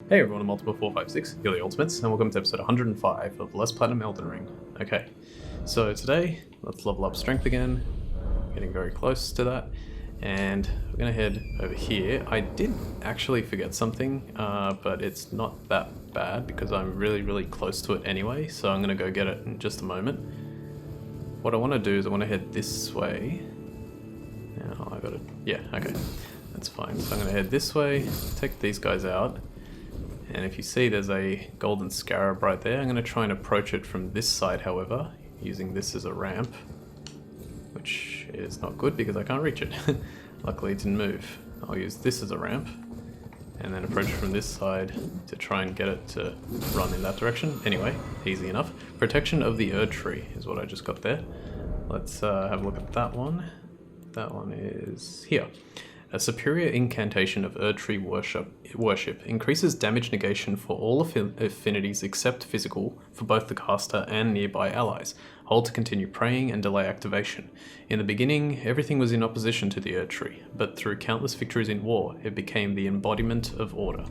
Hey everyone, I'm Multiple456, you're the Ultimates, and welcome to episode 105 of Less Platinum Elden Ring. Okay, so today, let's level up strength again, getting very close to that, and we're going to head over here. I did actually forget something, but it's not that bad because I'm really close to it anyway, so I'm going to go get it in just a moment. What I want to do is I want to head this way. Now I got it, yeah, okay, that's fine. So I'm going to head this way, take these guys out. And if you see there's a golden scarab right there, I'm going to try and approach it from this side, however, using this as a ramp, which is not good because I can't reach it. Luckily it didn't move. I'll use this as a ramp, and then approach from this side to try and get it to run in that direction. Anyway, easy enough. Protection of the Erd Tree is what I just got there. Let's have a look at that one. That one is here. A superior incantation of Erd Tree worship increases damage negation for all affinities except physical for both the caster and nearby allies. Hold to continue praying and delay activation. In the beginning, everything was in opposition to the Erd Tree, but through countless victories in war, it became the embodiment of order.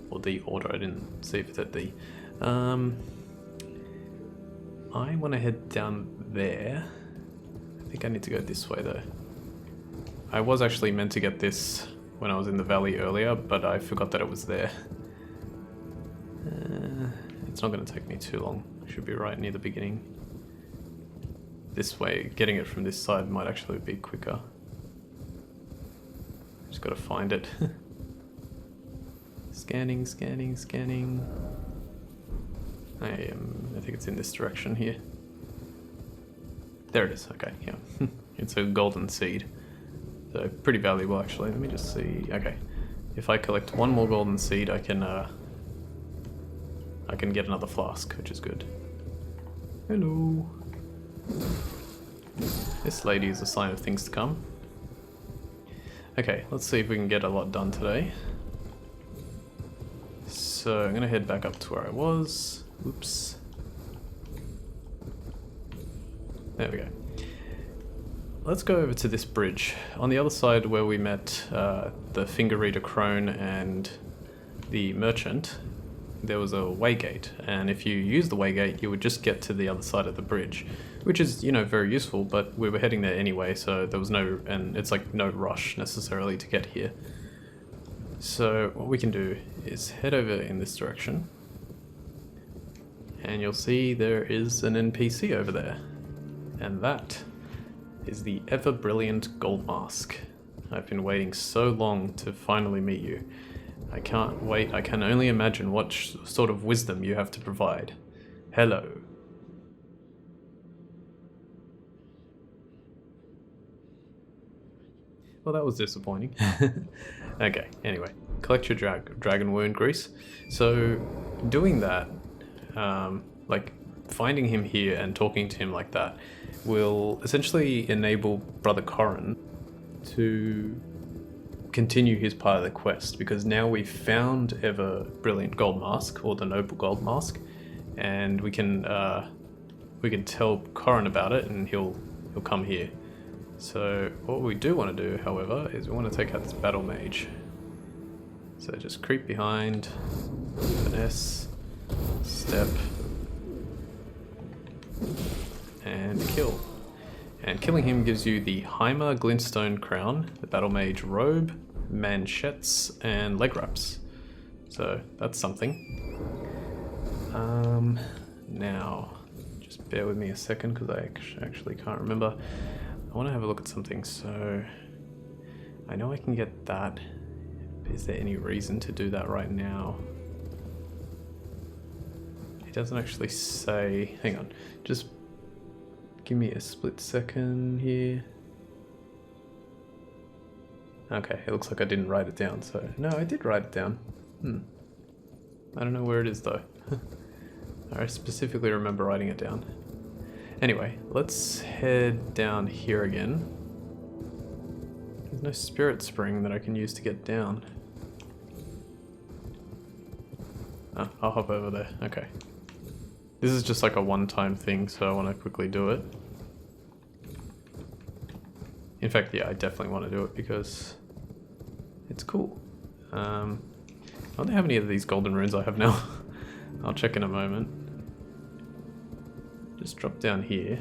Or the order, I didn't see if it said the. I want to head down there. I think I need to go this way though. I was actually meant to get this when I was in the valley earlier, but I forgot that it was there. It's not going to take me too long. I should be right near the beginning. This way, getting it from this side might actually be quicker. Just got to find it. Scanning. I think it's in this direction here. There it is, okay, yeah. It's a golden seed. So pretty valuable actually. Let me just see. Okay, if I collect one more golden seed, I can get another flask, which is good. Hello. This lady is a sign of things to come. Okay, let's see if we can get a lot done today. So I'm gonna head back up to where I was. Oops. There we go. Let's go over to this bridge. On the other side where we met the finger reader crone and the merchant, there was a waygate, and if you use the waygate you would just get to the other side of the bridge, which is, you know, very useful, but we were heading there anyway, so there was no, and it's like no rush necessarily to get here. So what we can do is head over in this direction, and you'll see there is an NPC over there, and that is the ever-brilliant Gold Mask. I've been waiting so long to finally meet you. I can't wait. I can only imagine what sort of wisdom you have to provide. Hello. Well, that was disappointing. Okay, anyway. Collect your dragon wound grease. So, doing that, like finding him here and talking to him like that, will essentially enable Brother Corrin to continue his part of the quest, because now we've found Ever Brilliant Gold Mask, or the Noble Gold Mask, and we can tell Corrin about it, and he'll come here. So what we do want to do, however, is we want to take out this battle mage. So just creep behind, finesse, step, and kill. And killing him gives you the Heimer Glintstone Crown, the Battle Mage Robe, Manchettes, and leg wraps. So that's something. Now, just bear with me a second because I actually can't remember. I want to have a look at something. So I know I can get that. Is there any reason to do that right now? It doesn't actually say. Hang on, just give me a split second here. Okay, it looks like I didn't write it down, so no, I did write it down. I don't know where it is though. I specifically remember writing it down. Anyway, let's head down here again. There's no spirit spring that I can use to get down. Oh, I'll hop over there, okay. This is just like a one-time thing, so I want to quickly do it. In fact, yeah, I definitely want to do it because it's cool. I wonder how many of these golden runes I have now. I'll check in a moment. Just drop down here.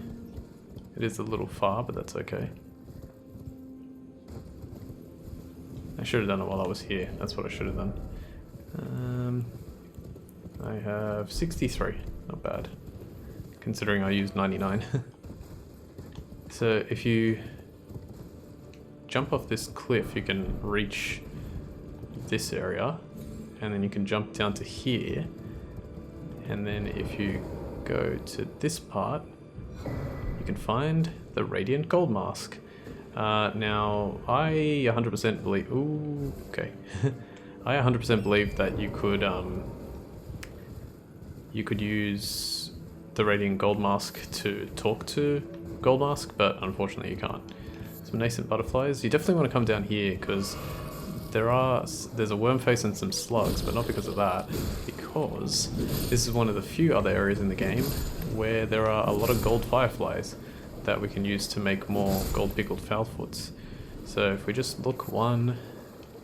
It is a little far, but that's okay. I should have done it while I was here. That's what I should have done. I have 63. Not bad. Considering I used 99. So if you jump off this cliff, you can reach this area. And then you can jump down to here. And then if you go to this part, you can find the Radiant Gold Mask. Now, I 100% believe... Ooh, okay. I 100% believe that you could use the Radiant Gold Mask to talk to Gold Mask, but unfortunately you can't. Some nascent butterflies. You definitely want to come down here because there's a worm face and some slugs, but not because of that, because this is one of the few other areas in the game where there are a lot of gold fireflies that we can use to make more gold pickled foulfoots. So if we just look 1,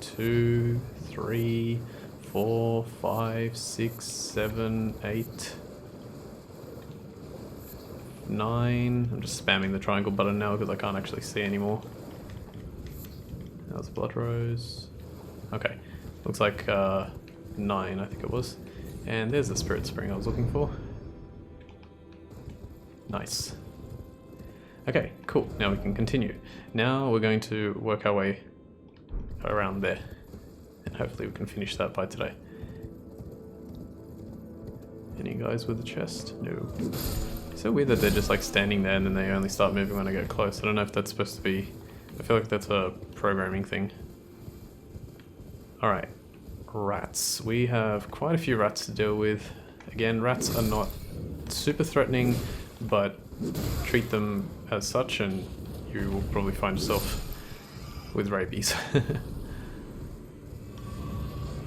2, 3, 4, 5, 6, 7, 8, 9. I'm just spamming the triangle button now because I can't actually see anymore. That was a blood rose. Okay, looks like 9 I think it was. And there's the spirit spring I was looking for. Nice. Okay, cool. Now we can continue. Now we're going to work our way around there. And hopefully we can finish that by today. Any guys with a chest? No. It's so weird that they're just like standing there and then they only start moving when I get close. I don't know if that's supposed to be... I feel like that's a programming thing. Alright. Rats. We have quite a few rats to deal with. Again, rats are not super threatening, but treat them as such and you will probably find yourself with rabies.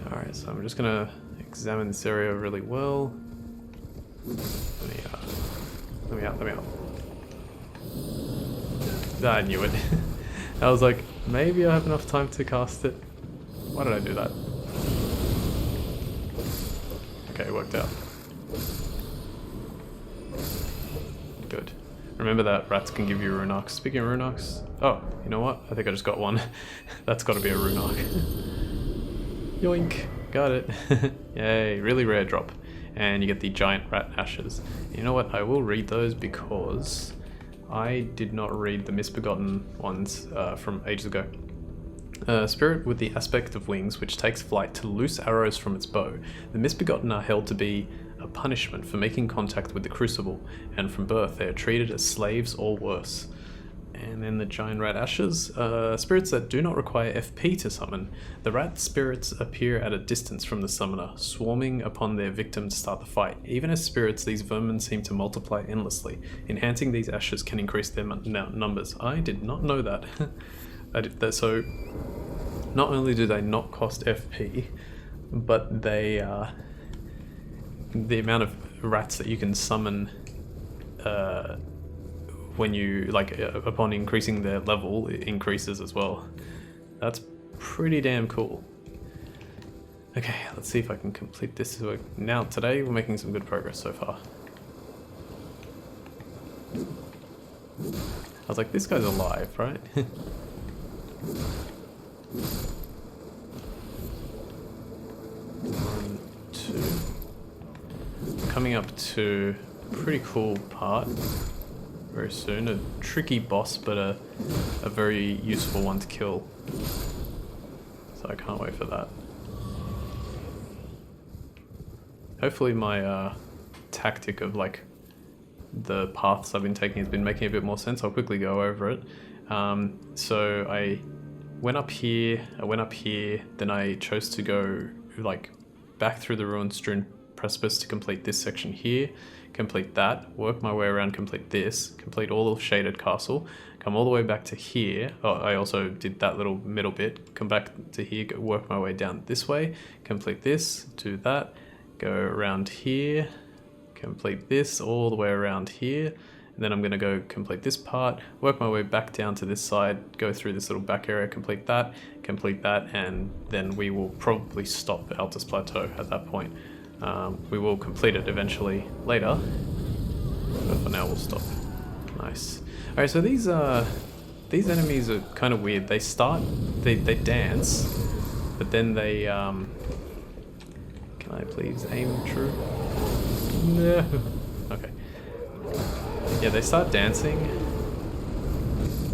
Alright, so I'm just gonna examine this area really well. Let me out. I knew it. I was like, maybe I have enough time to cast it. Why did I do that? Okay, it worked out. Good. Remember that rats can give you rune arcs. Speaking of rune arcs... Oh, you know what? I think I just got one. That's got to be a rune arc. Yoink! Got it. Yay, really rare drop. And you get the giant rat ashes. You know what? I will read those because I did not read the misbegotten ones from ages ago. Spirit with the aspect of wings, which takes flight to loose arrows from its bow. The misbegotten are held to be a punishment for making contact with the crucible, and from birth they are treated as slaves or worse. And then the giant rat ashes. Spirits that do not require FP to summon. The rat spirits appear at a distance from the summoner, swarming upon their victim to start the fight. Even as spirits, these vermin seem to multiply endlessly. Enhancing these ashes can increase their numbers. I did not know that. I did that. So not only do they not cost FP, but they the amount of rats that you can summon when you upon increasing their level, it increases as well. That's pretty damn cool. Okay, let's see if I can complete this work. Now today we're making some good progress so far. I was like, this guy's alive, right? 1, 2. Coming up to a pretty cool part very soon. A tricky boss, but a very useful one to kill. So I can't wait for that. Hopefully my tactic of like the paths I've been taking has been making a bit more sense. I'll quickly go over it. So I went up here, then I chose to go like back through the ruin-strewn precipice to complete this section here, complete that, work my way around, complete this, complete all of Shaded Castle, come all the way back to here. Oh, I also did that little middle bit, come back to here, work my way down this way, complete this, do that, go around here, complete this all the way around here, and then I'm going to go complete this part, work my way back down to this side, go through this little back area, complete that, complete that, and then we will probably stop at Altus Plateau at that point. We will complete it eventually later, but for now we'll stop. Nice. Alright, so these enemies are kind of weird. They dance, but then they, can I please aim true? No. Okay. Yeah, they start dancing.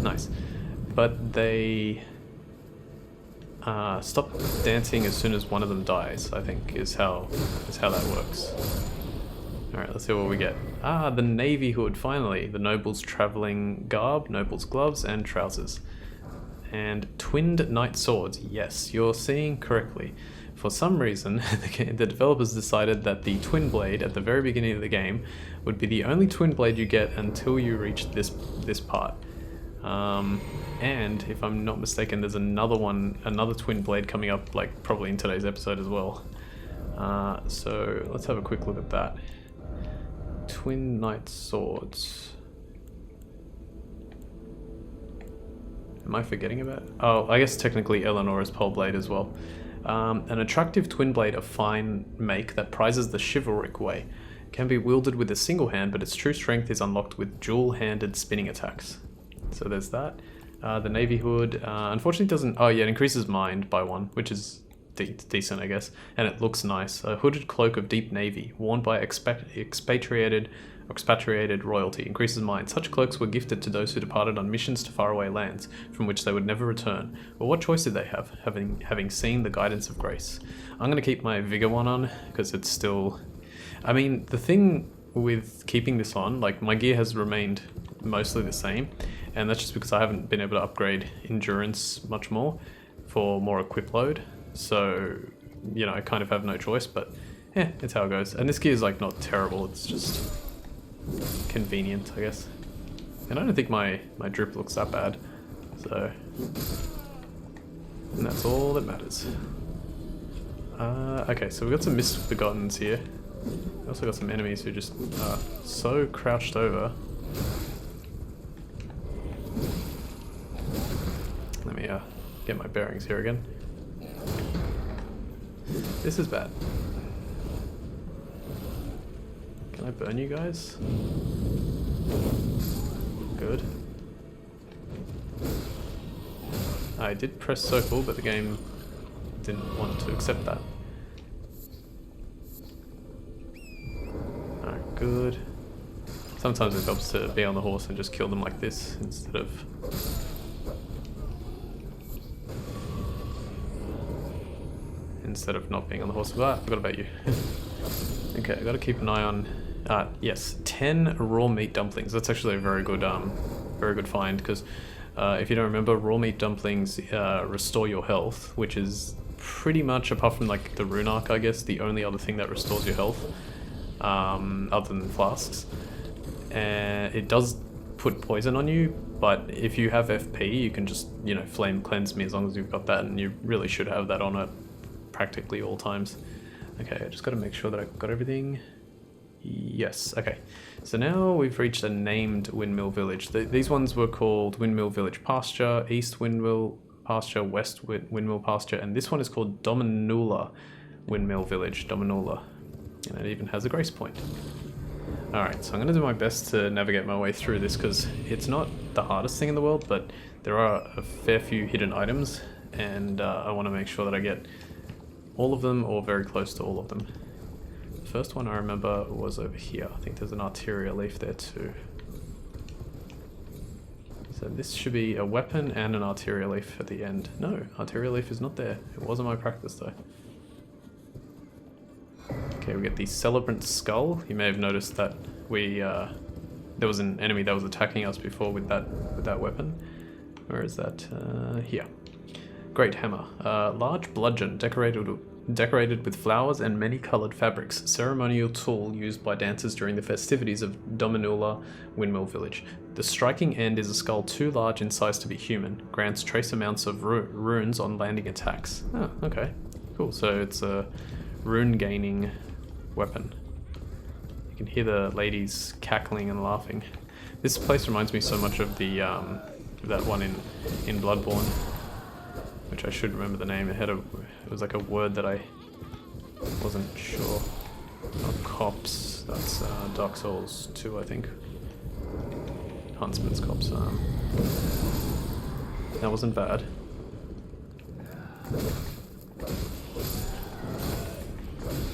Nice. But they stop dancing as soon as one of them dies, I think, is how that works. Alright, let's see what we get. Ah, the navy hood, finally. The noble's traveling garb, noble's gloves, and trousers. And twinned knight swords. Yes, you're seeing correctly. For some reason, the developers decided that the twin blade at the very beginning of the game would be the only twin blade you get until you reach this part. And if I'm not mistaken, there's another twin blade coming up, like probably in today's episode as well. So let's have a quick look at that. Twin knight swords. Am I forgetting about it? Oh, I guess technically Eleanor's pole blade as well. An attractive twin blade of fine make that prizes the chivalric way. Can be wielded with a single hand, but its true strength is unlocked with dual-handed spinning attacks. So there's that. The navy hood, unfortunately doesn't... Oh yeah, it increases mind by 1, which is decent, I guess. And it looks nice. A hooded cloak of deep navy, worn by expatriated royalty, increases mind. Such cloaks were gifted to those who departed on missions to faraway lands, from which they would never return. But what choice did they have, having seen the guidance of grace? I'm going to keep my vigor one on, because it's still... I mean, the thing with keeping this on, like, my gear has remained mostly the same, and that's just because I haven't been able to upgrade endurance much more for more equip load. So, you know, I kind of have no choice, but yeah, it's how it goes. And this gear is like not terrible, it's just convenient, I guess. And I don't think my drip looks that bad, so... And that's all that matters. Okay, so we've got some misbegottens here. We also got some enemies who just are so crouched over. Let me get my bearings here again. This is bad. Can I burn you guys? Good. I did press circle, but the game didn't want to accept that. Alright, good. Sometimes it helps to be on the horse and just kill them like this instead of... not being on the horse. Ah, I forgot about you. Okay, I gotta keep an eye on... yes, 10 raw meat dumplings. That's actually a very good find, because if you don't remember, raw meat dumplings restore your health, which is pretty much, apart from like the rune arc, I guess, the only other thing that restores your health, other than flasks. And it does put poison on you, but if you have FP, you can just, you know, flame cleanse me as long as you've got that, and you really should have that on it practically all times. Okay, I just got to make sure that I've got everything. Yes, okay. So now we've reached a named Windmill Village. These ones were called Windmill Village Pasture, East Windmill Pasture, West Windmill Pasture, and this one is called Dominula Windmill Village, Dominula. And it even has a grace point. Alright, so I'm going to do my best to navigate my way through this, because it's not the hardest thing in the world, but there are a fair few hidden items, and I want to make sure that I get all of them, or very close to all of them. The first one I remember was over here. I think there's an arteria leaf there too. So this should be a weapon and an arteria leaf at the end. No, arteria leaf is not there. It wasn't my practice though. Okay, we get the Celebrant Skull. You may have noticed that there was an enemy that was attacking us before with that weapon. Where is that? Here. Great Hammer. Large bludgeon decorated with flowers and many coloured fabrics. Ceremonial tool used by dancers during the festivities of Dominula Windmill Village. The striking end is a skull too large in size to be human. Grants trace amounts of runes on landing attacks. Oh, okay. Cool. So it's a rune gaining weapon. You can hear the ladies cackling and laughing. This place reminds me so much of the that one in Bloodborne. which I should remember the name. It was like a word that I wasn't sure. Not Cops, that's Dark Souls 2, I think. Huntsman's Cops. That wasn't bad.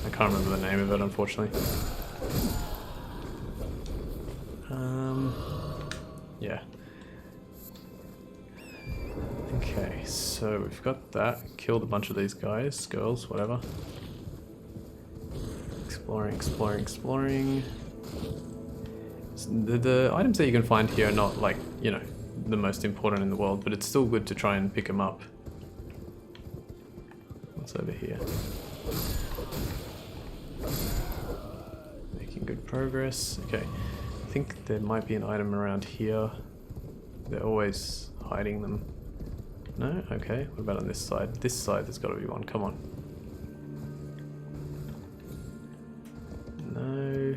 I can't remember the name of it, unfortunately. Yeah. Okay, so we've got that. Killed a bunch of these guys, girls, whatever. Exploring, exploring, exploring. The items that you can find here are not like, you know, the most important in the world, but it's still good to try and pick them up. What's over here? Making good progress. Okay, I think there might be an item around here. They're always hiding them. No? Okay, what about on this side? This side there's got to be one, come on. No.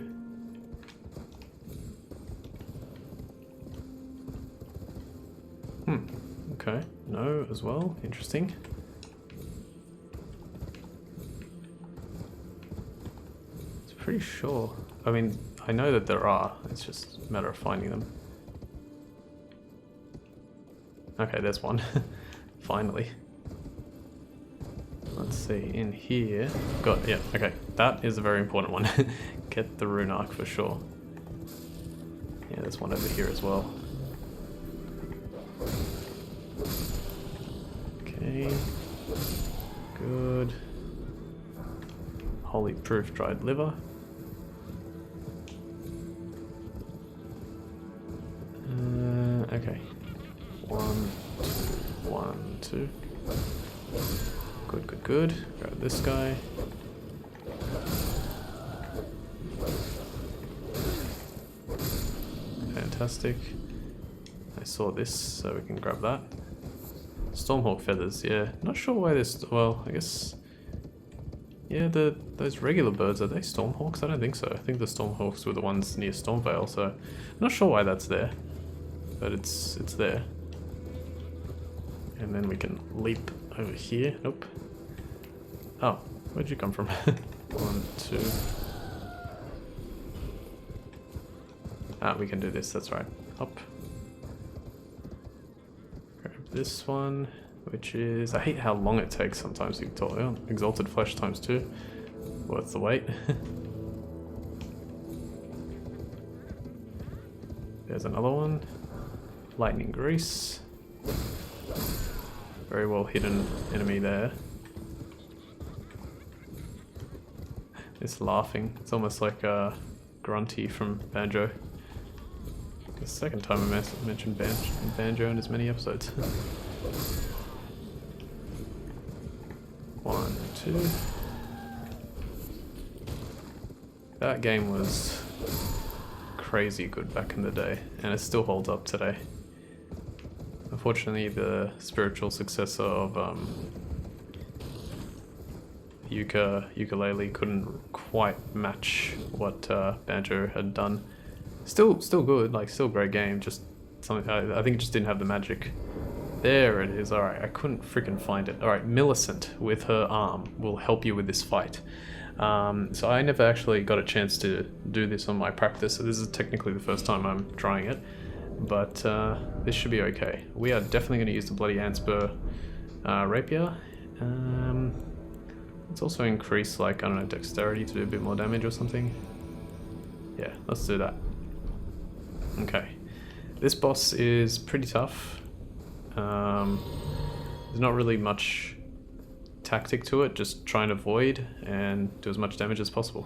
Okay, no as well, interesting. It's pretty sure. I mean, I know that there are, it's just a matter of finding them. Okay, there's one. Finally. Let's see, in here. Got, yeah, okay. That is a very important one. Get the rune arc for sure. Yeah, there's one over here as well. Okay. Good. Holy proof dried liver. Okay. 1, 2, 1, 2. Good, good, good. Grab this guy. Fantastic. I saw this, so we can grab that. Stormhawk feathers, yeah. Not sure why this. Well, I guess. Yeah, those regular birds, are they Stormhawks? I don't think so. I think the Stormhawks were the ones near Stormvale, so I'm not sure why that's there. But it's there. And then we can leap over here. Nope. Oh, where'd you come from? 1, 2. Ah, we can do this, that's right. Up. Grab this one, which is... I hate how long it takes sometimes. You talk, oh, Exalted Flesh times 2. Worth the wait. There's another one. Lightning Grease. Very well hidden enemy there. It's laughing. It's almost like Grunty from Banjo. The second time I mentioned Banjo in as many episodes. 1, 2. That game was crazy good back in the day, and it still holds up today. Unfortunately, the spiritual successor of Ukulele couldn't quite match what Banjo had done. Still good, like still great game. Just something I think it just didn't have the magic. There it is. All right, I couldn't freaking find it. All right, Millicent with her arm will help you with this fight. So I never actually got a chance to do this on my practice. So this is technically the first time I'm trying it. But this should be okay. We are definitely going to use the Bloody Antspur rapier. Let's also increase, like, I don't know, dexterity to do a bit more damage or something. Yeah, let's do that. Okay. This boss is pretty tough. There's not really much tactic to it, just try and avoid and do as much damage as possible.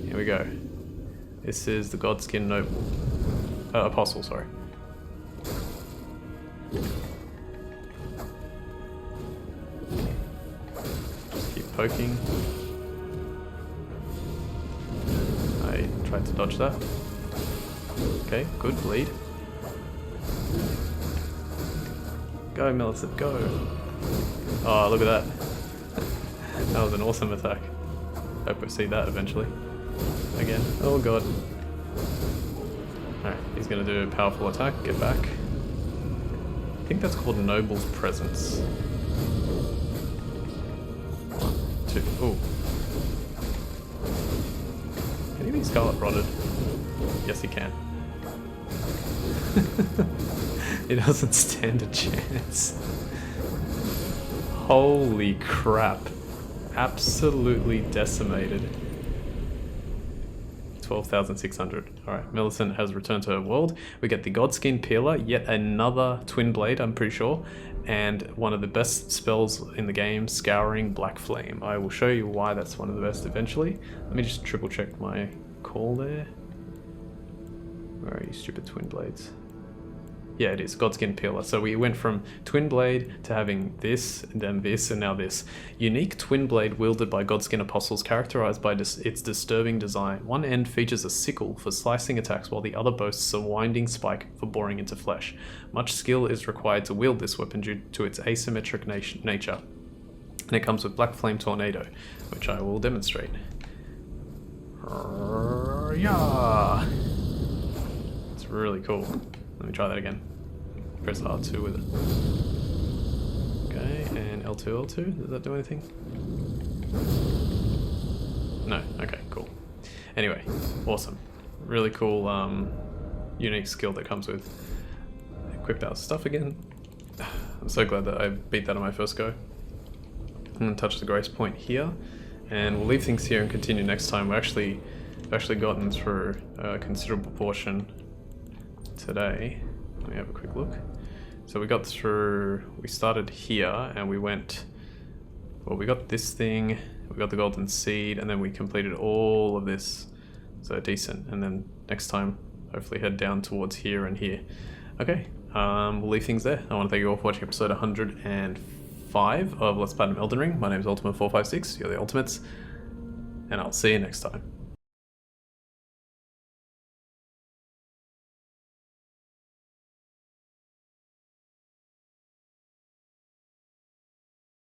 Here we go. This is the Godskin Apostle, sorry. Just keep poking. I tried to dodge that. Okay, good bleed. Go, Millicent, go! Oh, look at that. That was an awesome attack. Hope we see that eventually. Again. Oh god. Alright, he's gonna do a powerful attack, get back. I think that's called Noble's Presence. Two. Ooh. Can he be Scarlet Rotted? Yes, he can. He doesn't stand a chance. Holy crap. Absolutely decimated. 12,600. Alright, Millicent has returned to her world. We get the Godskin Peeler, yet another Twin Blade, I'm pretty sure, and one of the best spells in the game, Scouring Black Flame. I will show you why that's one of the best eventually. Let me just triple check my call there. Where are you, stupid Twin Blades? Yeah, it is Godskin Peeler. So we went from Twin Blade to having this, and then this, and now this. Unique Twin Blade wielded by Godskin Apostles, characterized by its disturbing design. One end features a sickle for slicing attacks, while the other boasts a winding spike for boring into flesh. Much skill is required to wield this weapon due to its asymmetric nature. And it comes with Black Flame Tornado, which I will demonstrate. Yeah, it's really cool. Let me try that again. Press R2 with it. Okay, and L2, L2. Does that do anything? No. Okay, cool. Anyway, awesome. Really cool, unique skill that comes with equipped our stuff again. I'm so glad that I beat that on my first go. I'm gonna touch the grace point here, and we'll leave things here and continue next time. We've actually gotten through a considerable portion today. Let me have a quick look. So we got through, we started here and we went, well, we got this thing, we got the golden seed, and then we completed all of this. So decent. And then next time, hopefully head down towards here and here. Okay, we'll leave things there. I want to thank you all for watching episode 105 of Let's Platinum Elden Ring. My name is Ultima456, you're the Ultimates, and I'll see you next time.